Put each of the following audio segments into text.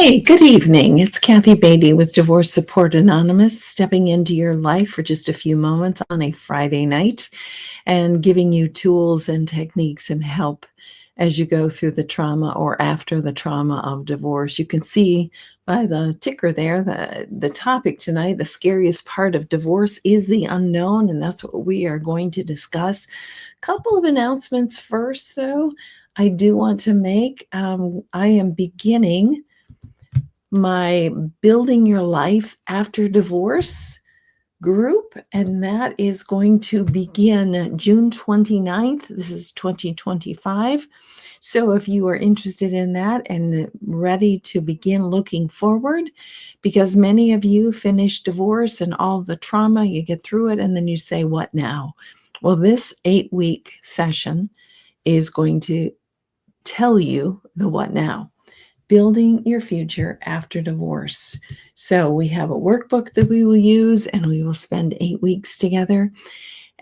Hey, good evening. It's Kathy Beatty with Divorce Support Anonymous, stepping into your life for just a few moments on a Friday night and giving you tools and techniques and help as you go through the trauma or after the trauma of divorce. You can see by the ticker there, the topic tonight, the scariest part of divorce is the unknown, and that's what we are going to discuss. Couple of announcements first, though. I do want to make, I am beginning my Building Your Life After Divorce group, and that is going to begin June 29th. This is 2025. So if you are interested in that and ready to begin looking forward, because many of you finish divorce and all the trauma, you get through it, and then you say, what now? Well, this 8-week session is going to tell you the what now. Building your future after divorce. So we have a workbook that we will use, and we will spend 8 weeks together,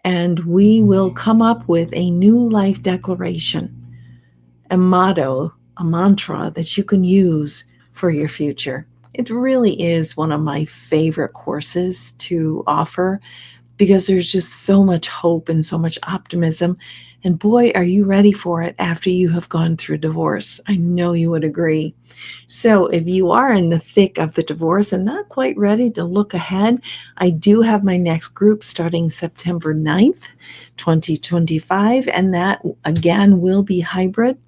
and we will come up with a new life declaration, a motto, a mantra that you can use for your future. It really is one of my favorite courses to offer because there's just so much hope and so much optimism. And boy, are you ready for it after you have gone through divorce. I know you would agree. So if you are in the thick of the divorce and not quite ready to look ahead, I do have my next group starting September 9th, 2025. And that, again, will be hybrid.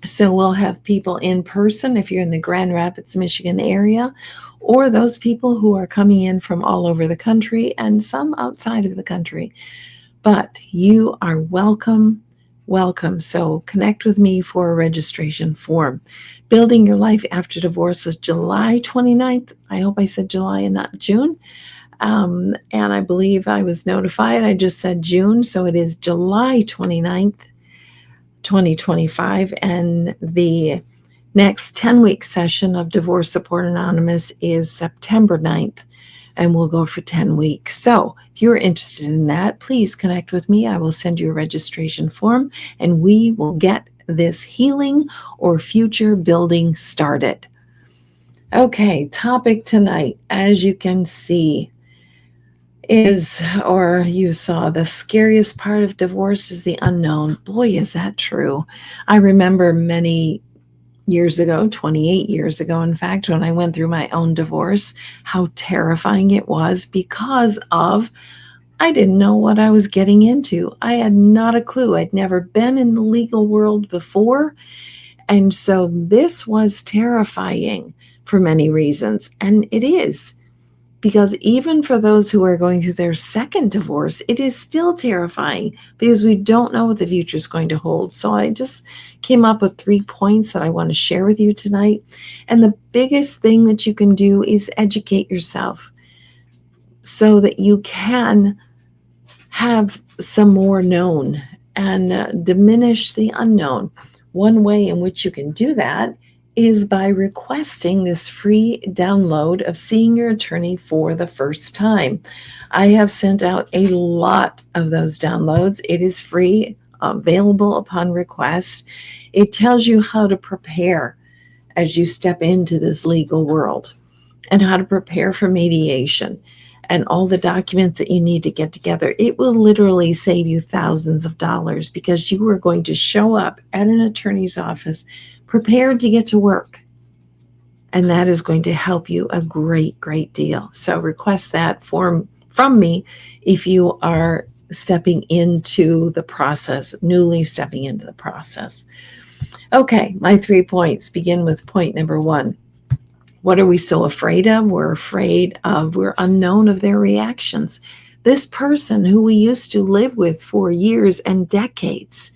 So we'll have people in person if you're in the Grand Rapids, Michigan area, or those people who are coming in from all over the country and some outside of the country. But you are welcome. So connect with me for a registration form. Building Your Life After Divorce is July 29th. I hope I said July and not June. And I believe I was notified. I just said June. So it is July 29th, 2025. And the next 10-week session of Divorce Support Anonymous is September 9th. And we'll go for 10 weeks. So if you're interested in that, please connect with me. I will send you a registration form, and we will get this healing or future building started. Okay, topic tonight, as you can see, is, or you saw, the scariest part of divorce is the unknown. Boy, is that true. I remember many years ago, 28 years ago, in fact, when I went through my own divorce, how terrifying it was because of I didn't know what I was getting into. I had not a clue. I'd never been in the legal world before. And so this was terrifying for many reasons. And it is. Because even for those who are going through their second divorce, it is still terrifying because we don't know what the future is going to hold. So I just came up with 3 points that I want to share with you tonight. And the biggest thing that you can do is educate yourself so that you can have some more known and diminish the unknown. One way in which you can do that is by requesting this free download of Seeing Your Attorney for the First Time. I have sent out a lot of those downloads. It is free, available upon request. It tells you how to prepare as you step into this legal world and how to prepare for mediation and all the documents that you need to get together. It will literally save you thousands of dollars because you are going to show up at an attorney's office prepared to get to work. And that is going to help you a great, great deal. So request that form from me if you are stepping into the process, newly stepping into the process. Okay, my 3 points begin with point number 1. What are we so afraid of? We're unknown of their reactions. This person who we used to live with for years and decades,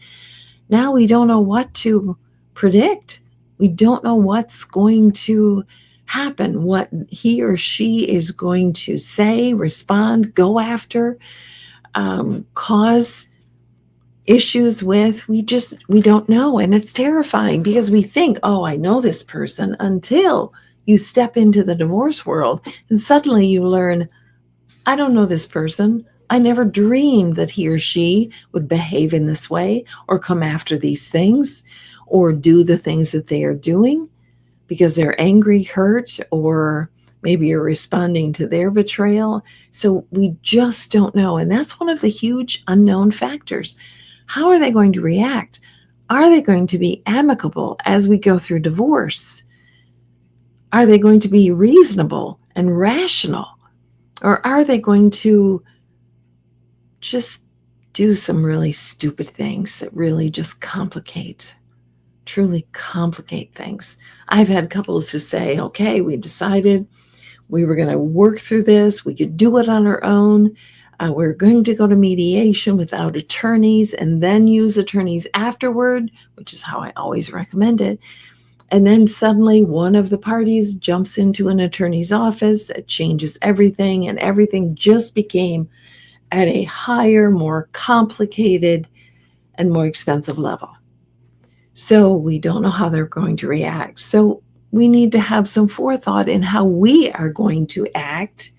now we don't know what to predict. We don't know what's going to happen, what he or she is going to say, respond, go after, cause issues with. We don't know. And it's terrifying because we think, oh, I know this person, until you step into the divorce world and suddenly you learn, I don't know this person. I never dreamed that he or she would behave in this way or come after these things or do the things that they are doing, because they're angry, hurt, or maybe you're responding to their betrayal. So we just don't know. And that's one of the huge unknown factors. How are they going to react? Are they going to be amicable as we go through divorce? Are they going to be reasonable and rational? Or are they going to just do some really stupid things that really just truly complicate things? I've had couples who say, okay, we decided we were going to work through this. We could do it on our own. We're going to go to mediation without attorneys and then use attorneys afterward, which is how I always recommend it. And then suddenly one of the parties jumps into an attorney's office. It changes everything, and everything just became at a higher, more complicated, and more expensive level. So we don't know how they're going to react. So we need to have some forethought in how we are going to act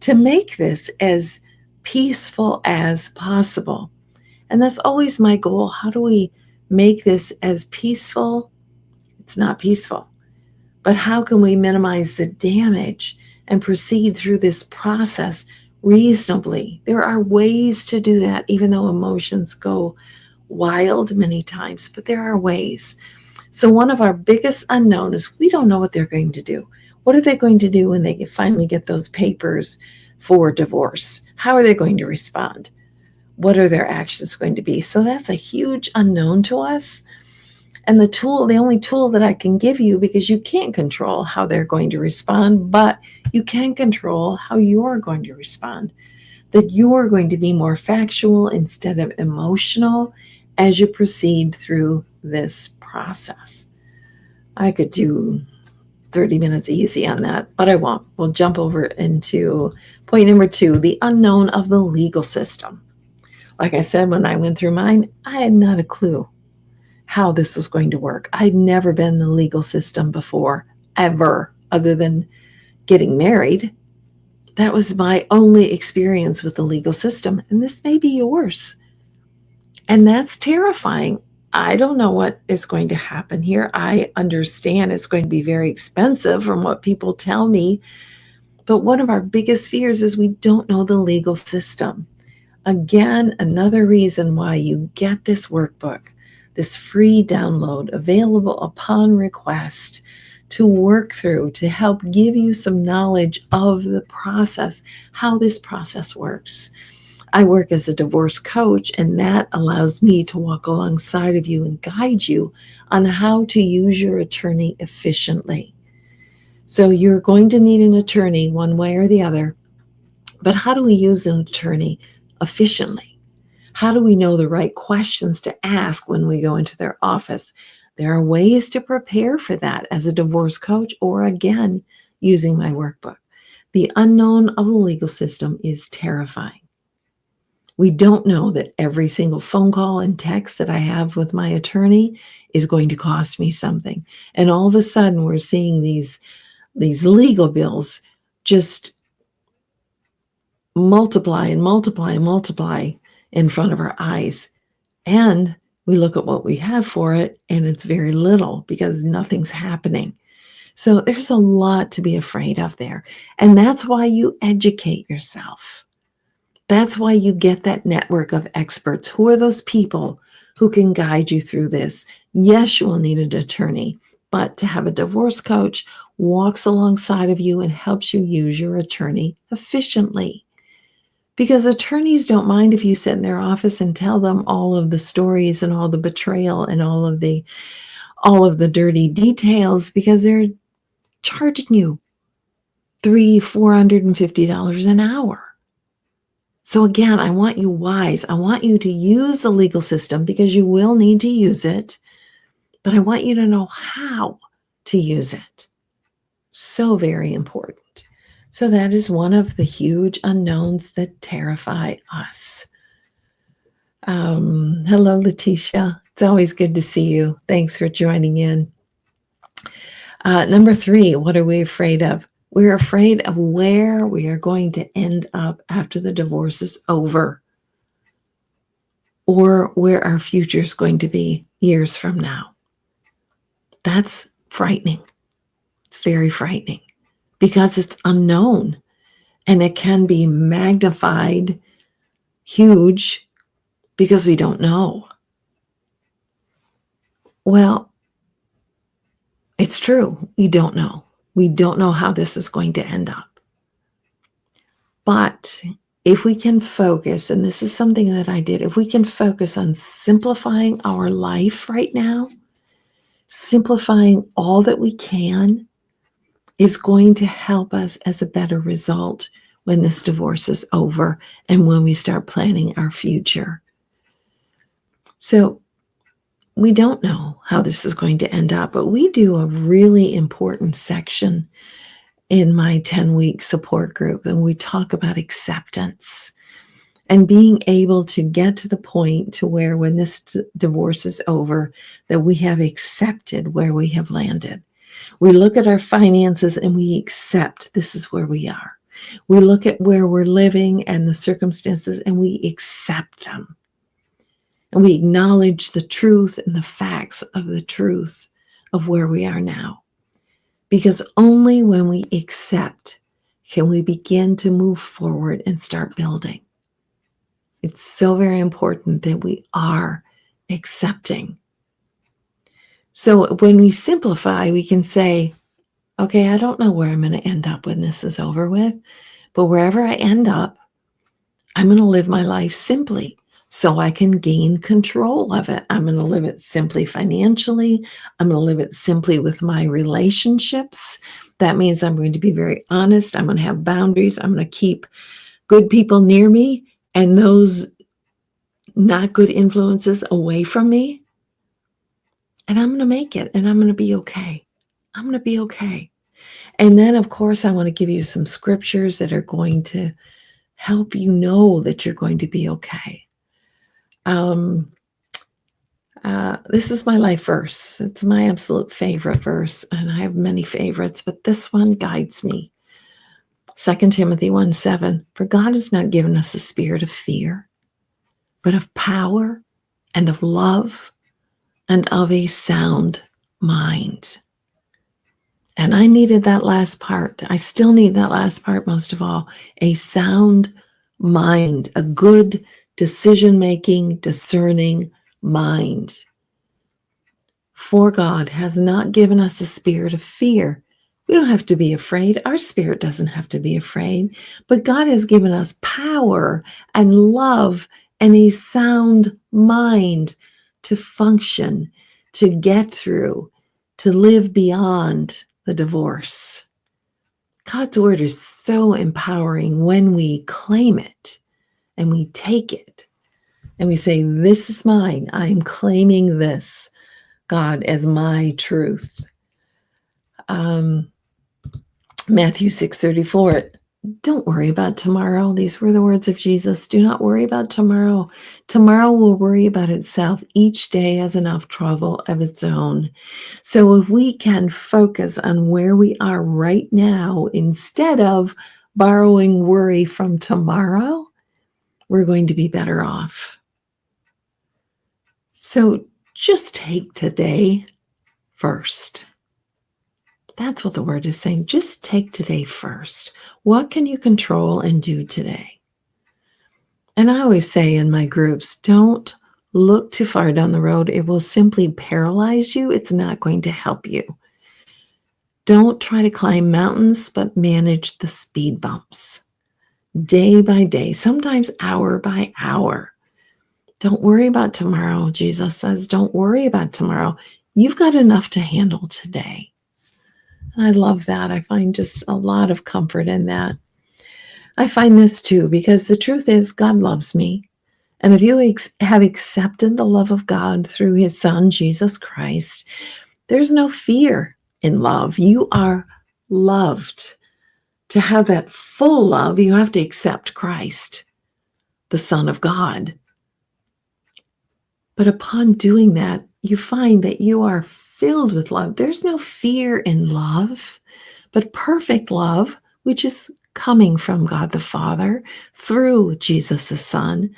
to make this as peaceful as possible. And that's always my goal. How do we make this as peaceful? It's not peaceful. But how can we minimize the damage and proceed through this process reasonably? There are ways to do that, even though emotions go wild many times, but there are ways. So one of our biggest unknown is we don't know what they're going to do. What are they going to do when they finally get those papers for divorce? How are they going to respond? What are their actions going to be? So that's a huge unknown to us. And the only tool that I can give you, because you can't control how they're going to respond, but you can control how you're going to respond. That you're going to be more factual instead of emotional as you proceed through this process. I could do 30 minutes easy on that, but I won't. We'll jump over into point number 2, the unknown of the legal system. Like I said, when I went through mine, I had not a clue how this was going to work. I'd never been in the legal system before, ever, other than getting married. That was my only experience with the legal system, and this may be yours. And that's terrifying. I don't know what is going to happen here. I understand it's going to be very expensive from what people tell me. But one of our biggest fears is we don't know the legal system. Again, another reason why you get this workbook, this free download available upon request to work through, to help give you some knowledge of the process, how this process works. I work as a divorce coach, and that allows me to walk alongside of you and guide you on how to use your attorney efficiently. So you're going to need an attorney one way or the other, but how do we use an attorney efficiently? How do we know the right questions to ask when we go into their office? There are ways to prepare for that as a divorce coach, or again, using my workbook. The unknown of the legal system is terrifying. We don't know that every single phone call and text that I have with my attorney is going to cost me something. And all of a sudden, we're seeing these legal bills just multiply and multiply and multiply in front of our eyes. And we look at what we have for it, and it's very little because nothing's happening. So there's a lot to be afraid of there. And that's why you educate yourself. That's why you get that network of experts. Who are those people who can guide you through this? Yes, you will need an attorney, but to have a divorce coach walks alongside of you and helps you use your attorney efficiently. Because attorneys don't mind if you sit in their office and tell them all of the stories and all the betrayal and all of the dirty details, because they're charging you $450 an hour. So again, I want you wise. I want you to use the legal system because you will need to use it, but I want you to know how to use it. So very important. So that is one of the huge unknowns that terrify us. Hello, Letitia. It's always good to see you. Thanks for joining in. Number 3, what are we afraid of? We're afraid of where we are going to end up after the divorce is over, or where our future is going to be years from now. That's frightening. It's very frightening because it's unknown and it can be magnified huge because we don't know. Well, it's true. We don't know. We don't know how this is going to end up. But if we can focus, and this is something that I did, if we can focus on simplifying our life right now, simplifying all that we can, is going to help us as a better result when this divorce is over and when we start planning our future. So we don't know how this is going to end up, but we do a really important section in my 10-week support group, and we talk about acceptance and being able to get to the point to where when this divorce is over, that we have accepted where we have landed. We look at our finances and we accept this is where we are. We look at where we're living and the circumstances and we accept them. And we acknowledge the truth and the facts of the truth of where we are now. Because only when we accept can we begin to move forward and start building. It's so very important that we are accepting. So when we simplify, we can say, okay, I don't know where I'm going to end up when this is over with, but wherever I end up, I'm going to live my life simply so I can gain control of it. I'm going to live it simply financially. I'm going to live it simply with my relationships. That means I'm going to be very honest. I'm going to have boundaries. I'm going to keep good people near me and those not good influences away from me. And I'm going to make it, and I'm going to be okay. I'm going to be okay. And then, of course, I want to give you some scriptures that are going to help you know that you're going to be okay. This is my life verse. It's my absolute favorite verse, and I have many favorites, but this one guides me. 2 Timothy 1:7, for God has not given us a spirit of fear, but of power and of love and of a sound mind. And I needed that last part. I still need that last part most of all. A sound mind, a good decision-making, discerning mind. For God has not given us a spirit of fear. We don't have to be afraid. Our spirit doesn't have to be afraid. But God has given us power and love and a sound mind to function, to get through, to live beyond the divorce. God's word is so empowering when we claim it and we take it and we say, this is mine. I'm claiming this, God, as my truth. Matthew 6:34, don't worry about tomorrow. These were the words of Jesus. Do not worry about tomorrow. Tomorrow will worry about itself. Each day has enough trouble of its own. So if we can focus on where we are right now, instead of borrowing worry from tomorrow, we're going to be better off. So just take today first. That's what the word is saying. Just take today first. What can you control and do today? And I always say in my groups, don't look too far down the road. It will simply paralyze you. It's not going to help you. Don't try to climb mountains, but manage the speed bumps. Day by day, sometimes hour by hour. Don't worry about tomorrow. Jesus says, don't worry about tomorrow. You've got enough to handle today. And I love that. I find just a lot of comfort in that. I find this too, because the truth is God loves me. And if you have accepted the love of God through his son, Jesus Christ, there's no fear in love. You are loved. To have that full love, you have to accept Christ, the Son of God. But upon doing that, you find that you are filled with love. There's no fear in love, but perfect love, which is coming from God the Father through Jesus the Son.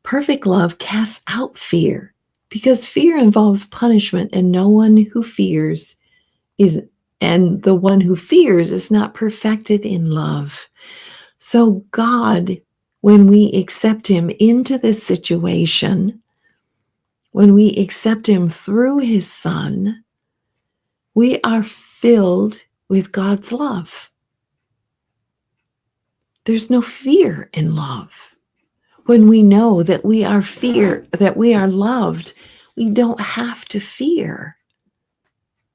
Perfect love casts out fear, because fear involves punishment, and no one who fears is And the one who fears is not perfected in love. So God, when we accept him into this situation, when we accept him through his son, we are filled with God's love. There's no fear in love. When we know that we are loved, we don't have to fear.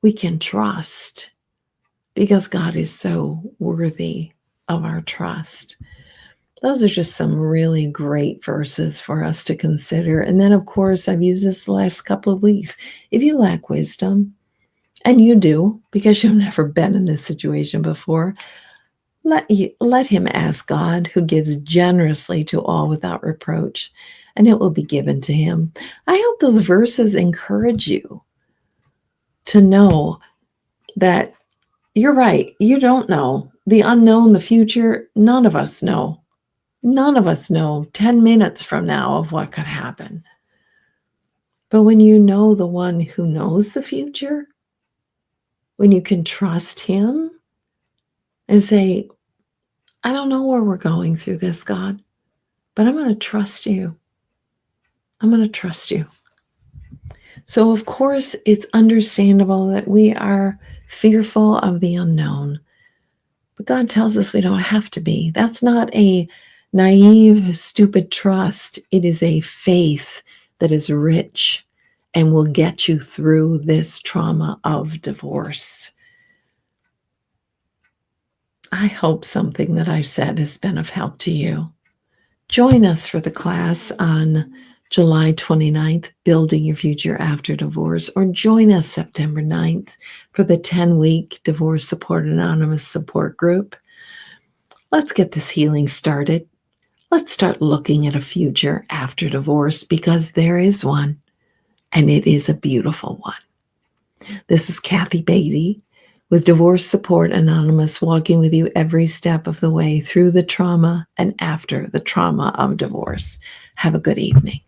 We can trust because God is so worthy of our trust. Those are just some really great verses for us to consider. And then, of course, I've used this the last couple of weeks. If you lack wisdom, and you do, because you've never been in this situation before, let him ask God, who gives generously to all without reproach, and it will be given to him. I hope those verses encourage you to know that you're right. You don't know. The unknown, the future, none of us know. None of us know 10 minutes from now of what could happen. But when you know the one who knows the future, when you can trust him and say, I don't know where we're going through this, God, but I'm going to trust you. I'm going to trust you. So, of course, it's understandable that we are fearful of the unknown. But God tells us we don't have to be. That's not a naive, stupid trust. It is a faith that is rich and will get you through this trauma of divorce. I hope something that I've said has been of help to you. Join us for the class on July 29th, Building Your Future After Divorce, or join us September 9th for the 10-week Divorce Support Anonymous support group. Let's get this healing started. Let's start looking at a future after divorce, because there is one, and it is a beautiful one. This is Kathy Beatty with Divorce Support Anonymous, walking with you every step of the way through the trauma and after the trauma of divorce. Have a good evening.